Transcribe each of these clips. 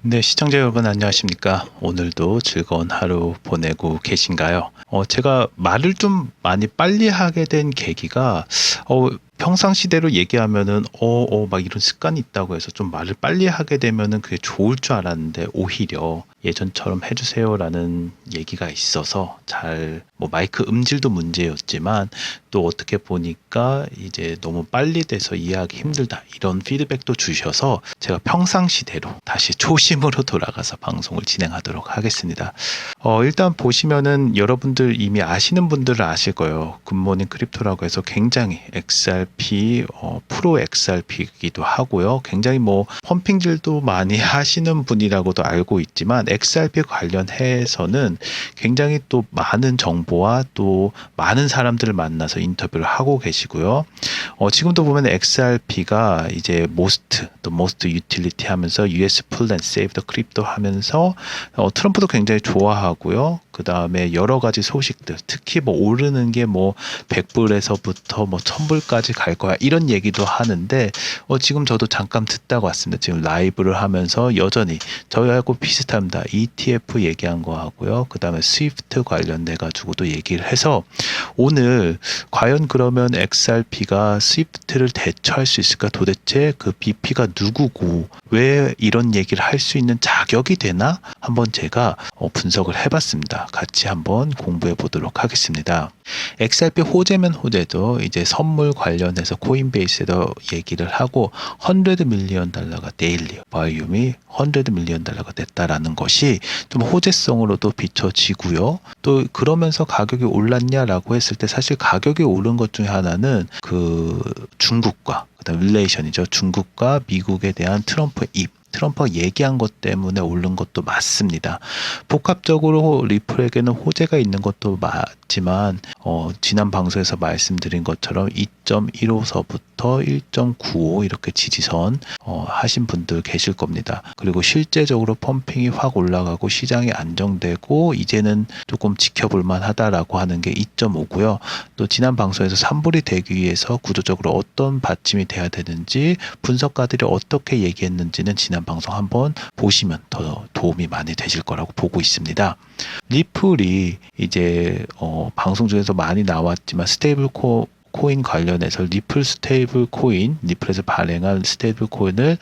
네, 시청자 여러분 안녕하십니까? 오늘도 즐거운 하루 보내고 계신가요? 제가 말을 좀 많이 빨리 하게 된 계기가 평상시대로 얘기하면은 막 이런 습관이 있다고 해서 좀 말을 빨리 하게 되면은 그게 좋을 줄 알았는데 오히려 예전처럼 해주세요라는 얘기가 있어서 잘 뭐 마이크 음질도 문제였지만 또 어떻게 보니까 이제 너무 빨리 돼서 이해하기 힘들다 이런 피드백도 주셔서 제가 평상시대로 다시 초심으로 돌아가서 방송을 진행하도록 하겠습니다. 일단 보시면은 여러분들 이미 아시는 분들은 아실 거예요. 굿모닝 크립토라고 해서 굉장히 XRP, 프로 XRP이기도 하고요. 굉장히 뭐 펌핑질도 많이 하시는 분이라고도 알고 있지만 XRP 관련해서는 굉장히 또 많은 정보와 또 많은 사람들을 만나서 인터뷰를 하고 계시고요. 지금도 보면 XRP가 이제 most utility 하면서 US pull and save the crypto 하면서 트럼프도 굉장히 좋아하고요. 그 다음에 여러 가지 소식들, 특히 뭐 오르는 게 뭐 100불에서부터 뭐 1000불까지 갈 거야. 이런 얘기도 하는데, 지금 저도 잠깐 듣다가 왔습니다. 지금 라이브를 하면서 여전히 저희하고 비슷합니다. ETF 얘기한 거 하고요. 그 다음에 스위프트 관련돼가지고도 얘기를 해서 오늘 과연 그러면 XRP가 스위프트를 대처할 수 있을까? 도대체 그 BP가 누구고 왜 이런 얘기를 할 수 있는 자격이 되나? 한번 제가 분석을 해봤습니다. 같이 한번 공부해 보도록 하겠습니다. XRP 호재면 호재도 이제 선물 관련해서 코인베이스에도 얘기를 하고 100 밀리언 달러가 데일리 바이옴이 100 밀리언 달러가 됐다라는 것이 좀 호재성으로도 비춰지고요. 또 그러면서 가격이 올랐냐라고 했을 때 사실 가격이 오른 것 중에 하나는 그 중국과 그다음 릴레이션이죠. 중국과 미국에 대한 트럼프의 트럼프가 얘기한 것 때문에 오른 것도 맞습니다. 복합적으로 리플에게는 호재가 있는 것도 맞지만 지난 방송에서 말씀드린 것처럼 2.15서부터 1.95 이렇게 지지선 하신 분들 계실 겁니다. 그리고 실제적으로 펌핑이 확 올라가고 시장이 안정되고 이제는 조금 지켜볼만 하다라고 하는 게 2.5고요. 또 지난 방송에서 3불이 되기 위해서 구조적으로 어떤 받침이 돼야 되는지 분석가들이 어떻게 얘기했는지는 지난 방송 한번 보시면 더 도움이 많이 되실 거라고 보고 있습니다. 리플이 이제 방송 중에서 많이 나왔지만 스테이블 코인 관련해서 리플 스테이블 코인, 리플에서 발행한 스테이블 코인을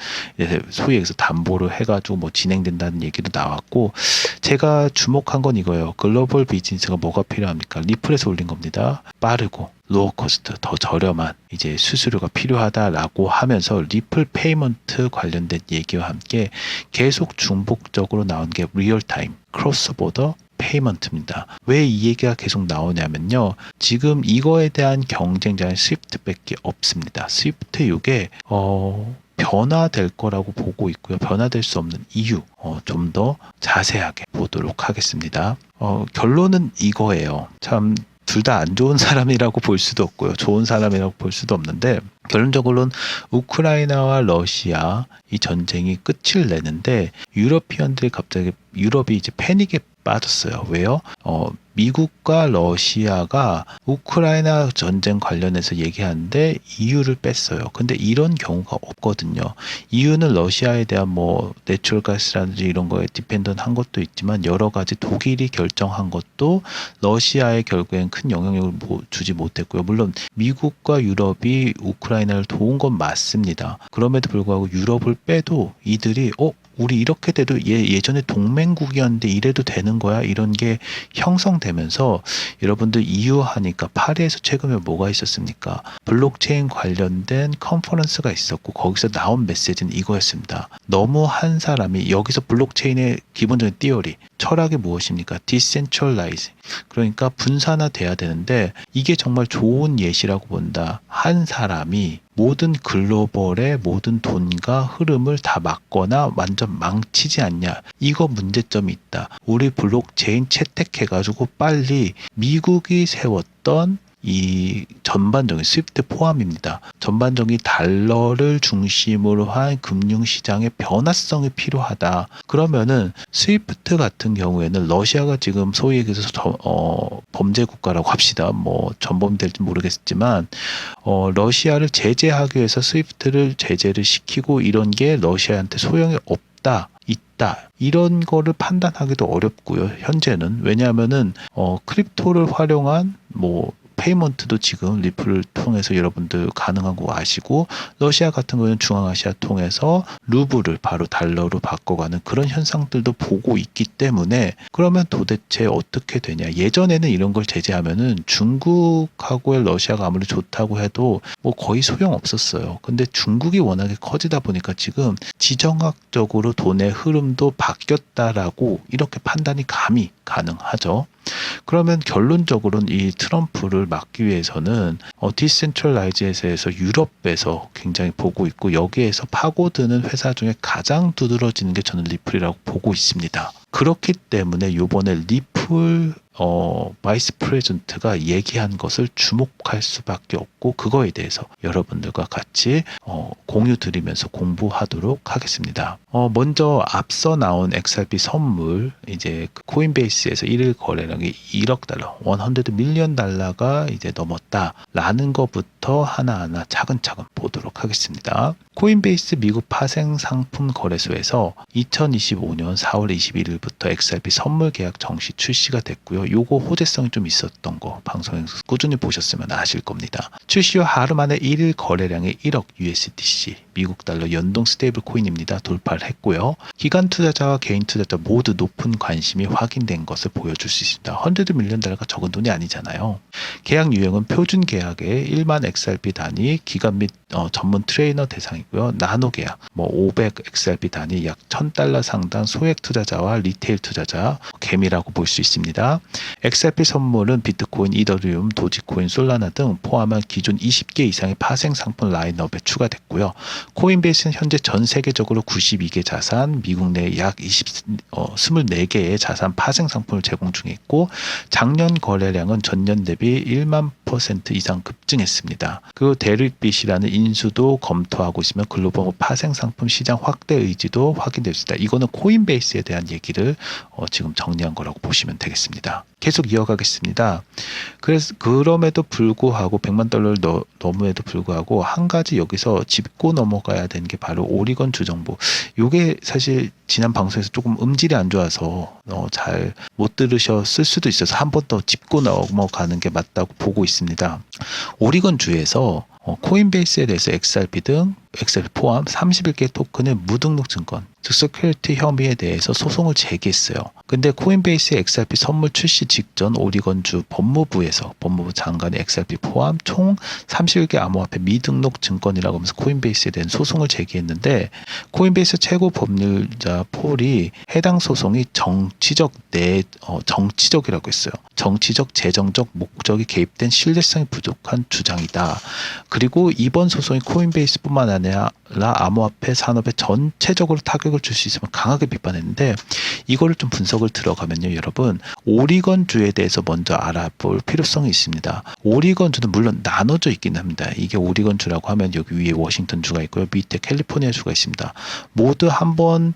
소위 얘기해서 담보로 해가지고 뭐 진행된다는 얘기도 나왔고, 제가 주목한 건 이거예요. 글로벌 비즈니스가 뭐가 필요합니까? 리플에서 올린 겁니다. 빠르고 로어 코스트, 더 저렴한 이제 수수료가 필요하다라고 하면서 리플 페이먼트 관련된 얘기와 함께 계속 중복적으로 나온 게 리얼타임 크로스 보더 페이먼트입니다. 왜 이 얘기가 계속 나오냐면요. 지금 이거에 대한 경쟁자는 스위프트밖에 없습니다. 스위프트 이게 변화될 거라고 보고 있고요. 변화될 수 없는 이유 좀 더 자세하게 보도록 하겠습니다. 결론은 이거예요. 참 둘 다 안 좋은 사람이라고 볼 수도 없고요. 좋은 사람이라고 볼 수도 없는데 결론적으로는 우크라이나와 러시아 이 전쟁이 끝을 내는데 유러피언들이 갑자기 유럽이 이제 패닉에 빠졌어요. 왜요? 미국과 러시아가 우크라이나 전쟁 관련해서 얘기하는데 EU를 뺐어요. 근데 이런 경우가 없거든요. EU는 러시아에 대한 뭐 내추럴 가스라든지 이런 거에 디펜던트 한 것도 있지만 여러 가지 독일이 결정한 것도 러시아에 결국엔 큰 영향력을 주지 못했고요. 물론 미국과 유럽이 우크라이나를 도운 건 맞습니다. 그럼에도 불구하고 유럽을 빼도 이들이 우리 이렇게 돼도 예전에 동맹국이었는데 이래도 되는 거야? 이런 게 형성되면서 여러분들 EU 하니까 파리에서 최근에 뭐가 있었습니까? 블록체인 관련된 컨퍼런스가 있었고 거기서 나온 메시지는 이거였습니다. 너무 한 사람이 여기서 블록체인의 기본적인 티어리, 철학이 무엇입니까? 디센트럴라이즈. 그러니까 분산화돼야 되는데 이게 정말 좋은 예시라고 본다. 한 사람이 모든 글로벌의 모든 돈과 흐름을 다 막거나 완전 망치지 않냐. 이거 문제점이 있다. 우리 블록체인 채택해가지고 빨리 미국이 세웠던 이 전반적인 스위프트 포함입니다. 전반적인 달러를 중심으로 한 금융시장의 변화성이 필요하다. 그러면은 스위프트 같은 경우에는 러시아가 지금 소위 얘기해서 범죄 국가라고 합시다. 뭐 전범이 될지 모르겠지만 러시아를 제재하기 위해서 스위프트를 제재를 시키고 이런 게 러시아한테 소용이 없다. 있다. 이런 거를 판단하기도 어렵고요. 현재는. 왜냐하면은 크립토를 활용한 페이먼트도 지금 리플을 통해서 여러분들 가능한 거 아시고, 러시아 같은 경우는 중앙아시아 통해서 루블을 바로 달러로 바꿔가는 그런 현상들도 보고 있기 때문에, 그러면 도대체 어떻게 되냐. 예전에는 이런 걸 제재하면은 중국하고의 러시아가 아무리 좋다고 해도 거의 소용 없었어요. 근데 중국이 워낙에 커지다 보니까 지금 지정학적으로 돈의 흐름도 바뀌었다라고 이렇게 판단이 감히 가능하죠. 그러면 결론적으로는 이 트럼프를 막기 위해서는 디센트럴라이즈에서 유럽에서 굉장히 보고 있고, 여기에서 파고드는 회사 중에 가장 두드러지는 게 저는 리플이라고 보고 있습니다. 그렇기 때문에 이번에 리플 바이스 프레젠트가 얘기한 것을 주목할 수밖에 없고, 그거에 대해서 여러분들과 같이 공유 드리면서 공부하도록 하겠습니다. 먼저 앞서 나온 XRP 선물, 이제 코인베이스에서 1일 거래량이 1억 달러, 100 밀리언 달러가 이제 넘었다라는 것부터 하나하나 차근차근 보도록 하겠습니다. 코인베이스 미국 파생 상품 거래소에서 2025년 4월 21일부터 XRP 선물 계약 정시 출시가 됐고요. 요거 호재성이 좀 있었던 거 방송에서 꾸준히 보셨으면 아실 겁니다. 출시 후 하루 만에 1일 거래량이 1억 USDC, 미국 달러 연동 스테이블 코인입니다. 돌파를 했고요. 기관 투자자와 개인 투자자 모두 높은 관심이 확인된 것을 보여줄 수 있습니다. 100 밀리언 달러가 적은 돈이 아니잖아요. 계약 유형은 표준 계약의 1만 XRP 단위 기관 및 전문 트레이너 대상이고요. 나노 계약 500 XRP 단위 약 1000달러 상당 소액 투자자와 리테일 투자자 개미라고 볼 수 있습니다. XRP 선물은 비트코인, 이더리움, 도지코인, 솔라나 등 포함한 기존 20개 이상의 파생 상품 라인업에 추가됐고요. 코인베이스는 현재 전 세계적으로 92개 자산, 미국 내 약 24개의 자산 파생 상품을 제공 중에 있고, 작년 거래량은 전년 대비 1만 % 이상 급증했습니다. 그리고 데릭빗이라는 인수도 검토하고 있으며 글로벌 파생 상품 시장 확대 의지도 확인될 수 있다. 이거는 코인베이스에 대한 얘기를 지금 정리한 거라고 보시면 되겠습니다. 계속 이어가겠습니다. 그럼에도 불구하고 100만 달러를 넘음에도 불구하고 한 가지 여기서 짚고 넘어가야 되는 게 바로 오리건 주정부. 이게 사실 지난 방송에서 조금 음질이 안 좋아서 잘 못 들으셨을 수도 있어서 한 번 더 짚고 넘어가는 게 맞다고 보고 있습니다. 오리건 주에서 코인베이스에 대해서 XRP 등 XRP 포함 31개 토큰의 무등록 증권, 즉 세큐리티 혐의에 대해서 소송을 제기했어요. 근데 코인베이스의 XRP 선물 출시 직전 오리건주 법무부 장관이 XRP 포함 총 31개 암호화폐 미등록 증권이라고 하면서 코인베이스에 대한 소송을 제기했는데, 코인베이스 최고 법률자 폴이 해당 소송이 정치적이라고 했어요. 정치적, 재정적 목적이 개입된 신뢰성이 부족한 주장이다. 그리고 이번 소송이 코인베이스뿐만 아니라 암호화폐 산업에 전체적으로 타격을 줄 수 있으면 강하게 비판했는데, 이거를 좀 분석을 들어가면요, 여러분, 오리건주에 대해서 먼저 알아볼 필요성이 있습니다. 오리건주는 물론 나눠져 있긴 합니다. 이게 오리건주라고 하면 여기 위에 워싱턴주가 있고요, 밑에 캘리포니아주가 있습니다. 모두 한번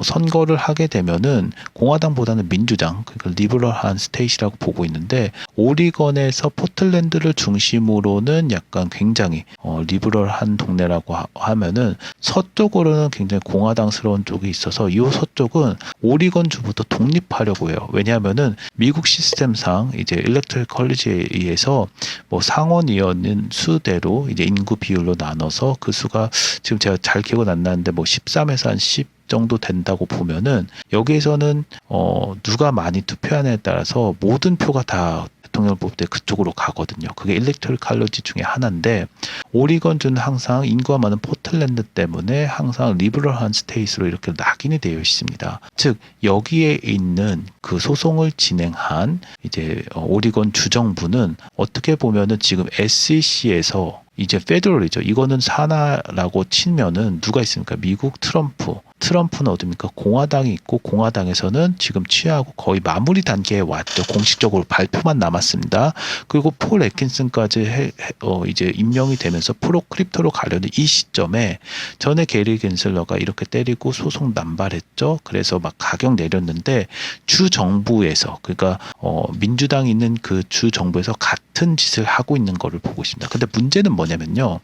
선거를 하게 되면은 공화당보다는 민주당, 그러니까 리버럴한 스테이트라고 보고 있는데, 오리건에서 포틀랜드를 중심으로는 약간 굉장히 리버럴한 동네라고 하면은 서쪽으로는 굉장히 공화당스러운 쪽이 있어서, 이 서쪽은 오리건주부터 독립하려고 해요. 왜냐하면은 미국 시스템상 이제 일렉트럴 컬리지에 의해서 상원의원은 수대로 이제 인구 비율로 나눠서 그 수가 지금 제가 잘 기억은 안 나는데 13에서 한 10 정도 된다고 보면은, 여기에서는 누가 많이 투표하느냐에 따라서 모든 표가 다 대통령을 뽑을 때 그쪽으로 가거든요. 그게 일렉토럴 칼러지 중에 하나인데, 오리건주는 항상 인구가 많은 포틀랜드 때문에 항상 리버럴한 스테이트로 이렇게 낙인이 되어 있습니다. 즉 여기에 있는 그 소송을 진행한 이제 오리건 주정부는 어떻게 보면은 지금 SEC에서 이제 페더럴이죠. 이거는 산하라고 치면은 누가 있습니까? 미국 트럼프는 어딥니까? 공화당이 있고, 공화당에서는 지금 취하고 거의 마무리 단계에 왔죠. 공식적으로 발표만 남았습니다. 그리고 폴 애킨슨까지 이제 임명이 되면서 프로 크립토로 가려는 이 시점에 전에 게리 겐슬러가 이렇게 때리고 소송 남발했죠. 그래서 막 가격 내렸는데, 주 정부에서, 그러니까 민주당이 있는 그 주 정부에서 같은 짓을 하고 있는 거를 보고 있습니다. 근데 문제는 뭐냐면요,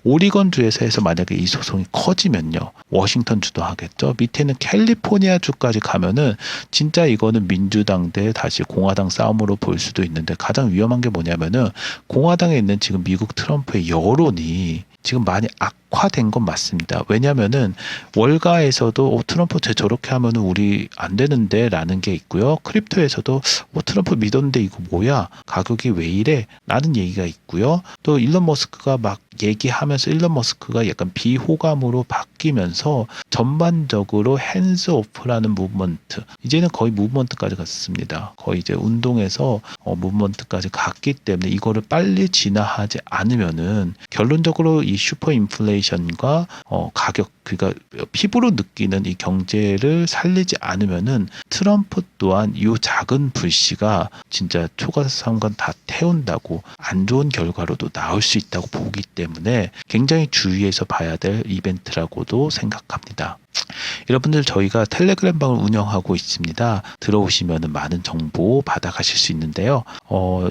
오리건주에서 해서 만약에 이 소송이 커지면요, 워싱턴주도 하게 가겠죠. 밑에는 캘리포니아주까지 가면은 진짜 이거는 민주당 대 다시 공화당 싸움으로 볼 수도 있는데, 가장 위험한 게 뭐냐면은 공화당에 있는 지금 미국 트럼프의 여론이 지금 많이 악화된 건 맞습니다. 왜냐면은 월가에서도 트럼프 쟤 저렇게 하면은 우리 안 되는데 라는 게 있고요. 크립토에서도 트럼프 믿었는데 이거 뭐야? 가격이 왜 이래? 라는 얘기가 있고요. 또 일론 머스크가 막 얘기하면서 일론 머스크가 약간 비호감으로 바뀌면서 전반적으로 핸즈 오프라는 무브먼트, 이제는 거의 무브먼트까지 갔습니다. 거의 이제 운동에서 무브먼트까지 갔기 때문에 이거를 빨리 진화하지 않으면은 결론적으로 이 슈퍼 인플레이션과 가격, 그러니까 피부로 느끼는 이 경제를 살리지 않으면은 트럼프 또한 이 작은 불씨가 진짜 초가상관 다 태운다고 안 좋은 결과로도 나올 수 있다고 보기 때문에 굉장히 주의해서 봐야 될 이벤트라고도 생각합니다. 여러분들, 저희가 텔레그램 방을 운영하고 있습니다. 들어오시면 많은 정보 받아가실 수 있는데요.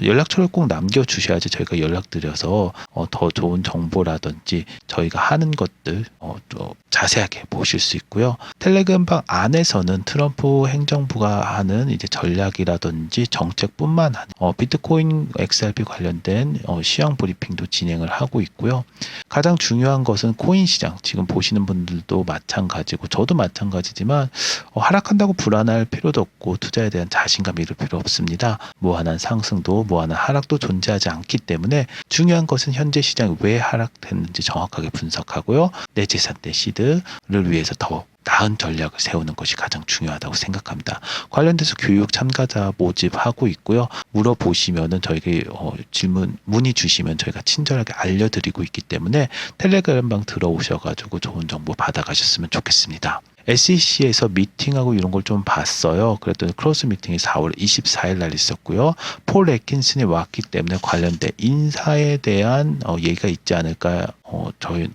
연락처를 꼭 남겨주셔야지 저희가 연락드려서 더 좋은 정보라든지 저희가 하는 것들 또 자세하게 보실 수 있고요. 텔레그램 방 안에서는 트럼프 행정부가 하는 이제 전략이라든지 정책뿐만 아니라 비트코인 XRP 관련된 시황 브리핑도 진행을 하고 있고요. 가장 중요한 것은 코인 시장, 지금 보시는 분들도 마찬가지고 저도 마찬가지지만 하락한다고 불안할 필요도 없고 투자에 대한 자신감 잃을 필요 없습니다. 무한한 상승도 무한한 하락도 존재하지 않기 때문에 중요한 것은 현재 시장이 왜 하락했는지 정확하게 분석하고요. 내 재산, 내 시드를 위해서 더 나은 전략을 세우는 것이 가장 중요하다고 생각합니다. 관련돼서 교육 참가자 모집하고 있고요. 물어보시면은 저에게 문의 주시면 저희가 친절하게 알려드리고 있기 때문에 텔레그램방 들어오셔가지고 좋은 정보 받아가셨으면 좋겠습니다. SEC에서 미팅하고 이런 걸 좀 봤어요. 그랬더니 크로스 미팅이 4월 24일 날 있었고요. 폴 애킨슨이 왔기 때문에 관련된 인사에 대한 얘기가 있지 않을까,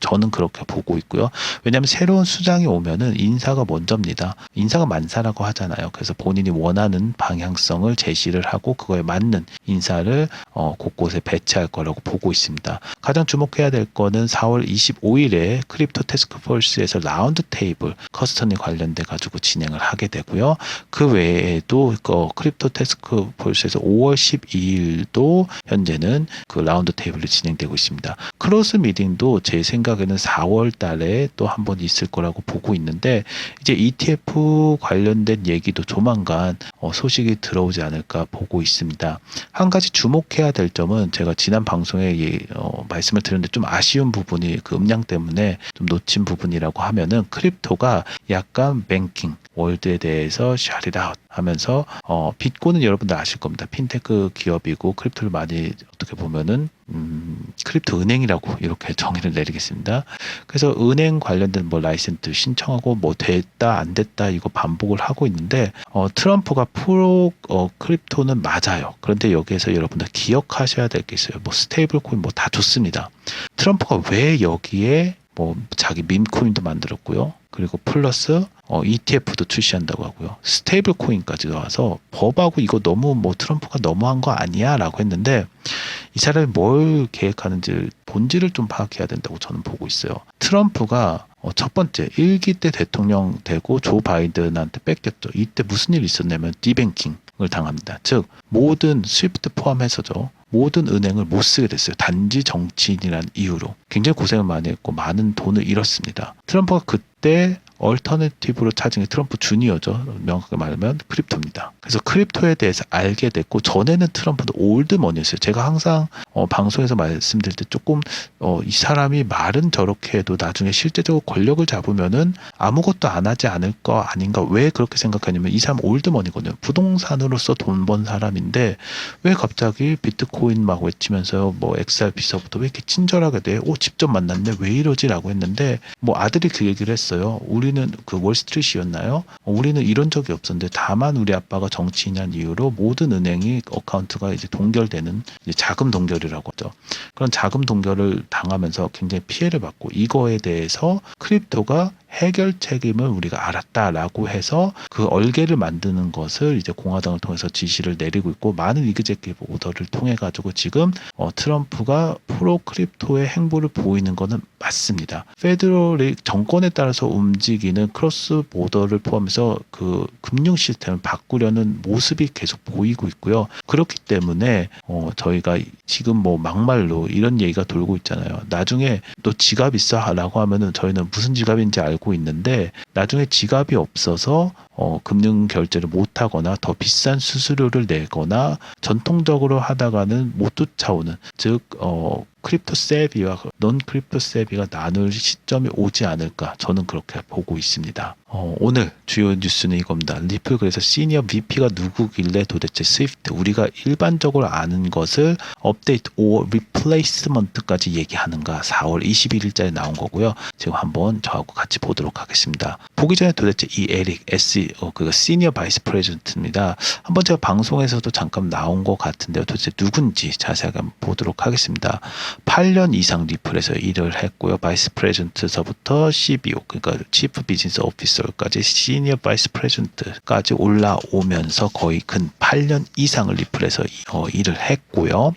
저는 그렇게 보고 있고요. 왜냐하면 새로운 수장이 오면은 인사가 먼저입니다. 인사가 만사라고 하잖아요. 그래서 본인이 원하는 방향성을 제시를 하고 그거에 맞는 인사를 곳곳에 배치할 거라고 보고 있습니다. 가장 주목해야 될 거는 4월 25일에 크립토 태스크포스에서 라운드 테이블 커스터니 관련돼 가지고 진행을 하게 되고요. 그 외에도 크립토 태스크포스에서 5월 12일도 현재는 그 라운드 테이블이 진행되고 있습니다. 크로스 미팅도 제 생각에는 4월 달에 또 한 번 있을 거라고 보고 있는데, 이제 ETF 관련된 얘기도 조만간 소식이 들어오지 않을까 보고 있습니다. 한 가지 주목해야 될 점은 제가 지난 방송에 말씀을 드렸는데 좀 아쉬운 부분이 그 음량 때문에 좀 놓친 부분이라고 하면은, 크립토가 약간 뱅킹 월드에 대해서 샤리라웃 하면서 bitcoin은 여러분들 아실 겁니다. 핀테크 기업이고 크립토를 많이 어떻게 보면은 크립토 은행이라고 이렇게 정의를 내리겠습니다. 그래서 은행 관련된 라이센스 신청하고 됐다 안 됐다 이거 반복을 하고 있는데, 트럼프가 크립토는 맞아요. 그런데 여기에서 여러분들 기억하셔야 될 게 있어요. 스테이블 코인 다 좋습니다. 트럼프가 왜 여기에 자기 밈코인도 만들었고요. 그리고 플러스 ETF도 출시한다고 하고요. 스테이블 코인까지 나와서 법하고 이거 너무 트럼프가 너무한 거 아니야? 라고 했는데, 이 사람이 뭘 계획하는지 본질을 좀 파악해야 된다고 저는 보고 있어요. 트럼프가 첫 번째 1기 때 대통령 되고 조 바이든한테 뺏겼죠. 이때 무슨 일이 있었냐면 디뱅킹을 당합니다. 즉 모든 스위프트 포함해서죠. 모든 은행을 못 쓰게 됐어요. 단지 정치인이라는 이유로. 굉장히 고생을 많이 했고 많은 돈을 잃었습니다. 트럼프가 그때 얼터너티브로 찾은 게 트럼프 주니어죠. 명확하게 말하면 크립토입니다. 그래서 크립토에 대해서 알게 됐고, 전에는 트럼프도 올드머니였어요. 제가 항상 방송에서 말씀드릴 때 조금 이 사람이 말은 저렇게 해도 나중에 실제적으로 권력을 잡으면은 아무것도 안 하지 않을 거 아닌가. 왜 그렇게 생각하냐면 이 사람 올드머니거든요. 부동산으로서 돈 번 사람인데 왜 갑자기 비트코인 막 외치면서 XRP서부터 왜 이렇게 친절하게 돼? 직접 만났네? 왜 이러지라고 했는데, 아들이 그 얘기를 했어요. 우리는 그 월스트리트였나요? 우리는 이런 적이 없었는데 다만 우리 아빠가 정치인이란 이유로 모든 은행이 어카운트가 이제 동결되는 이제 자금 동결이라고 하죠. 그런 자금 동결을 당하면서 굉장히 피해를 받고, 이거에 대해서 크립토가 해결 책임을 우리가 알았다라고 해서 그 얼개를 만드는 것을 이제 공화당을 통해서 지시를 내리고 있고, 많은 이그제큐티브 오더를 통해 가지고 지금 트럼프가 프로 크립토의 행보를 보이는 것은 맞습니다. 페더럴 정권에 따라서 움직이는 크로스 보더를 포함해서 그 금융 시스템을 바꾸려는 모습이 계속 보이고 있고요. 그렇기 때문에 저희가 지금 뭐 막말로 이런 얘기가 돌고 있잖아요. 나중에 너 지갑 있어라고 하면은 저희는 무슨 지갑인지 알고 있는데, 나중에 지갑이 없어서 금융 결제를 못 하거나 더 비싼 수수료를 내거나 전통적으로 하다가는 못 쫓아오는, 즉 크립토 세비와 넌 크립토 세비가 나눌 시점이 오지 않을까, 저는 그렇게 보고 있습니다. 오늘 주요 뉴스는 이겁니다. 리플 그래서 시니어 VP가 누구길래 도대체 스위프트, 우리가 일반적으로 아는 것을 업데이트 or 리플레이스먼트까지 얘기하는가, 4월 21일자에 나온 거고요. 지금 한번 저하고 같이 보도록 하겠습니다. 보기 전에 도대체 이 에릭 그 시니어 바이스 프레젠트입니다. 한번 제가 방송에서도 잠깐 나온 것 같은데요. 도대체 누군지 자세하게 한번 보도록 하겠습니다. 8년 이상 리플에서 일을 했고요. 바이스 프레젠트서부터 CBO, 그러니까 치프 비즈니스 오피서까지 시니어 바이스 프레젠트까지 올라오면서 거의 근 8년 이상을 리플에서 일을 했고요.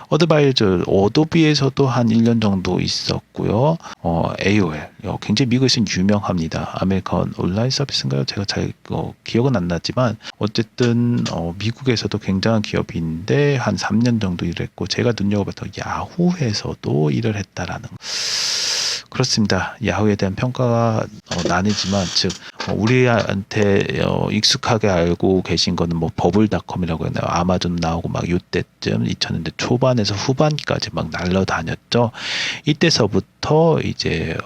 어도비에서도 한 1년 정도 있었고요. AOL, 굉장히 미국에서는 유명합니다. 아메리칸 온라인 서비스인가요? 제가 잘 기억은 안 나지만 어쨌든 미국에서도 굉장한 기업인데 한 3년 정도 일했고, 제가 눈여겨봤던 야후에서도 일을 했다라는 거. 그렇습니다. 야후에 대한 평가가 나뉘지만, 즉 우리한테 익숙하게 알고 계신 거는 뭐 버블닷컴이라고 했나요? 아마존 나오고 막 이때쯤 2000년대 초반에서 후반까지 막 날라다녔죠. 이때서부터 이제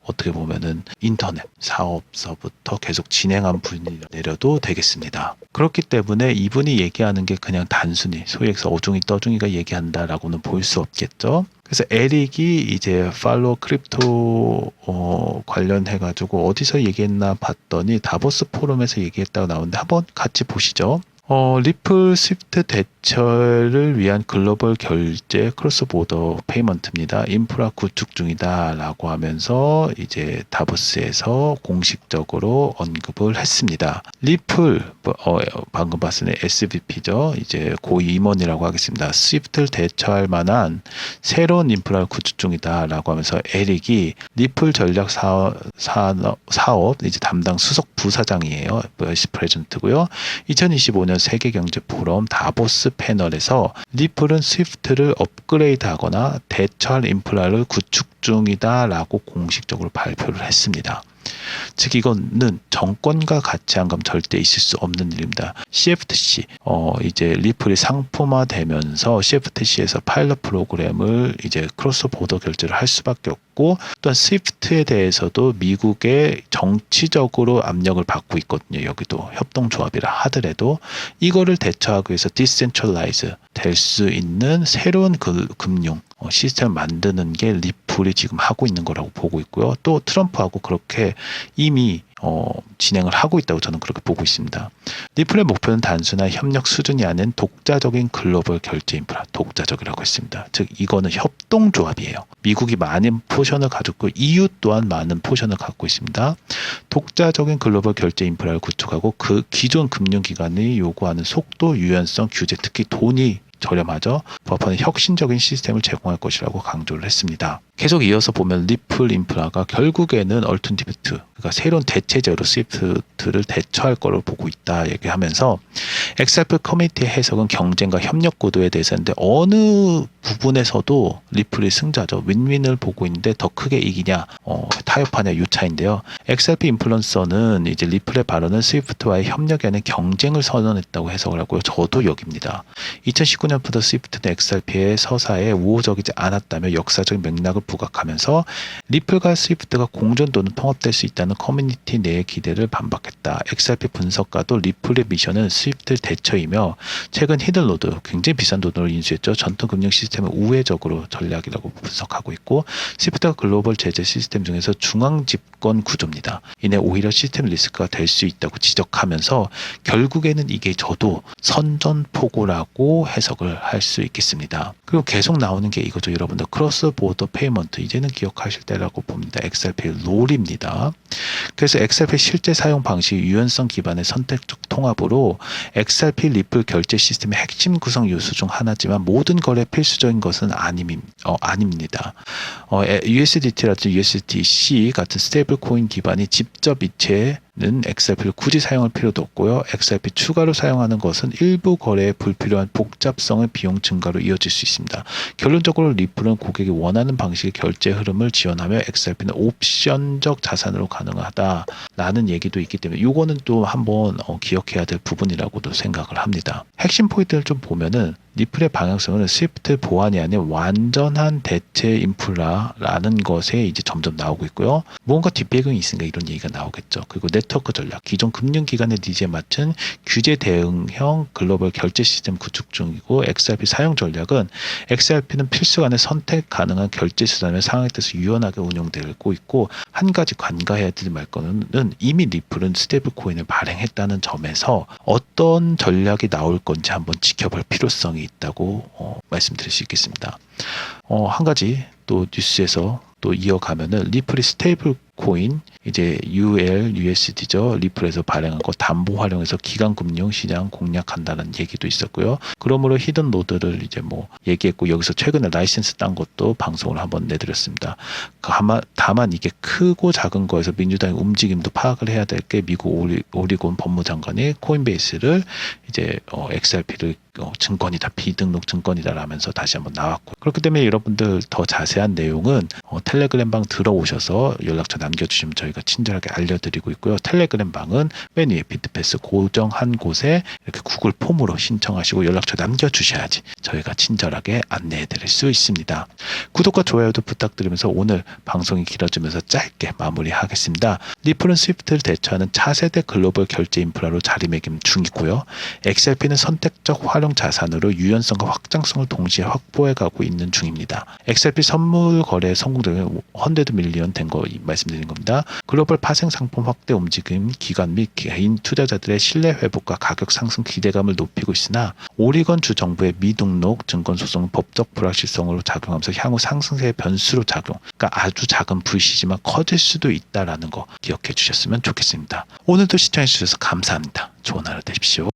어떻게 보면은 인터넷 사업서부터 계속 진행한 분이 내려도 되겠습니다. 그렇기 때문에 이분이 얘기하는 게 그냥 단순히 소위 해서 어중이 떠중이가 얘기한다라고는 볼 수 없겠죠. 그래서 에릭이 이제 팔로우 크립토 관련해 가지고 어디서 얘기했나 봤더니 다보스 포럼에서 얘기했다고 나오는데, 한번 같이 보시죠. 리플 스위프트 대처를 위한 글로벌 결제 크로스보더 페이먼트입니다. 인프라 구축 중이다라고 하면서 이제 다보스에서 공식적으로 언급을 했습니다. 리플 방금 봤을 때 SVP죠. 이제 고위 임원이라고 하겠습니다. 스위프트를 대처할 만한 새로운 인프라를 구축 중이다라고 하면서 에릭이 리플 전략 사업 이제 담당 수석 부사장이에요. 바이스 프레젠트고요. 2025년 세계경제 포럼 다보스 패널에서 리플은 스위프트를 업그레이드하거나 대처할 인프라를 구축 중이다라고 공식적으로 발표를 했습니다. 즉 이거는 정권과 같이 한 건 절대 있을 수 없는 일입니다. CFTC 이제 리플이 상품화되면서 CFTC에서 파일럿 프로그램을 이제 크로스 보더 결제를 할 수밖에 없고, 또한 스위프트에 대해서도 미국의 정치적으로 압력을 받고 있거든요. 여기도 협동조합이라 하더라도 이거를 대처하기 위해서 디센트럴라이즈 될 수 있는 새로운 금융 시스템을 만드는 게 리플이 지금 하고 있는 거라고 보고 있고요. 또 트럼프하고 그렇게 이미 진행을 하고 있다고 저는 그렇게 보고 있습니다. 리플의 목표는 단순한 협력 수준이 아닌 독자적인 글로벌 결제 인프라, 독자적이라고 했습니다. 즉 이거는 협동조합이에요. 미국이 많은 포션을 가졌고 EU 또한 많은 포션을 갖고 있습니다. 독자적인 글로벌 결제 인프라를 구축하고 그 기존 금융기관이 요구하는 속도, 유연성, 규제, 특히 돈이 저렴하죠. 법화는 혁신적인 시스템을 제공할 것이라고 강조를 했습니다. 계속 이어서 보면 리플 인프라가 결국에는 얼터너티브, 그러니까 새로운 대체제로 스위프트를 대처할 거로 보고 있다 얘기하면서, XRP 커뮤니티의 해석은 경쟁과 협력 구도에 대해서인데 어느 부분에서도 리플이 승자죠. 윈윈을 보고 있는데 더 크게 이기냐 타협하냐 요 차인데요. XRP 인플루언서는 이제 리플의 발언은 스위프트와의 협력이 아닌 경쟁을 선언했다고 해석을 하고요. 저도 여깁니다. 2019년부터 스위프트는 XRP의 서사에 우호적이지 않았다며 역사적 맥락을 부각하면서 리플과 스위프트가 공존 또는 통합될 수 있다는 커뮤니티 내의 기대를 반박했다. XRP 분석가도 리플의 미션은 스위프트를 대처이며 최근 히든로드 굉장히 비싼 돈으로 인수했죠. 전통 금융 시스템의 우회적으로 전략이라고 분석하고 있고 스위프트가 글로벌 제재 시스템 중에서 중앙 집권 구조입니다. 이내 오히려 시스템 리스크가 될 수 있다고 지적하면서 결국에는 이게 저도 선전포고라고 해석을 할 수 있겠습니다. 그리고 계속 나오는 게 이거죠. 여러분들 크로스 보더 페이먼트 이제는 기억하실 때라고 봅니다. XRP 롤입니다. 그래서 XRP 실제 사용 방식 유연성 기반의 선택적 통합으로 XRP 리플 결제 시스템의 핵심 구성 요소 중 하나지만 모든 거래에 필수적인 것은 아닙니다. USDT라든지 USDC 같은 스테이블 코인 기반이 직접 이체는 XRP를 굳이 사용할 필요도 없고요. XRP 추가로 사용하는 것은 일부 거래에 불필요한 복잡성의 비용 증가로 이어질 수 있습니다. 결론적으로 리플은 고객이 원하는 방식의 결제 흐름을 지원하며 XRP는 옵션적 자산으로 가능하다라는 얘기도 있기 때문에 이거는 또 한번 기억해야 될 부분이라고도 생각을 합니다. 핵심 포인트를 좀 보면은 리플의 방향성은 스위프트 보안이 아닌 완전한 대체 인프라라는 것에 이제 점점 나오고 있고요. 무언가 뒷배경이 있으니까 이런 얘기가 나오겠죠. 그리고 네트워크 전략, 기존 금융기관의 니즈에 맞춘 규제 대응형 글로벌 결제 시스템 구축 중이고 XRP 사용 전략은 XRP는 필수 안에 선택 가능한 결제 수단의 상황에 따라서 유연하게 운영되고 있고 한 가지 간과해야 될 거는 이미 리플은 스테이블 코인을 발행했다는 점에서 어떤 전략이 나올 건지 한번 지켜볼 필요성이 있다고 말씀드릴 수 있겠습니다. 한 가지 또 뉴스에서 또 이어가면은 리플이 스테이블 코인 이제 USD죠. 리플에서 발행한 거 담보 활용해서 기관 금융 시장 공략한다는 얘기도 있었고요. 그러므로 히든 노드를 이제 뭐 얘기했고 여기서 최근에 라이센스 딴 것도 방송을 한번 내드렸습니다. 다만 이게 크고 작은 거에서 민주당의 움직임도 파악을 해야 될 게 미국 오리곤 법무장관이 코인베이스를 이제 XRP를 증권이다, 비등록 증권이다라면서 다시 한번 나왔고 그렇기 때문에 여러분들 더 자세한 내용은 텔레그램 방 들어오셔서 연락처 남겨주시면 저희가 친절하게 알려드리고 있고요. 텔레그램 방은 맨 위에 비트패스 고정한 곳에 이렇게 구글 폼으로 신청하시고 연락처 남겨주셔야지 저희가 친절하게 안내해드릴 수 있습니다. 구독과 좋아요도 부탁드리면서 오늘 방송이 길어지면서 짧게 마무리하겠습니다. 리플은 스위프트를 대처하는 차세대 글로벌 결제 인프라로 자리매김 중이고요. XRP는 선택적 활용 자산으로 유연성과 확장성을 동시에 확보해가고 있는 중입니다. XRP 선물 거래 성공률은 100 밀리언 된 거 말씀드린 겁니다. 글로벌 파생 상품 확대 움직임, 기관 및 개인 투자자들의 신뢰 회복과 가격 상승 기대감을 높이고 있으나 오리건 주 정부의 미등록 증권 소송은 법적 불확실성으로 작용하면서 향후 상승세의 변수로 작용, 그러니까 아주 작은 불씨지만 커질 수도 있다라는 거 기억해 주셨으면 좋겠습니다. 오늘도 시청해 주셔서 감사합니다. 좋은 하루 되십시오.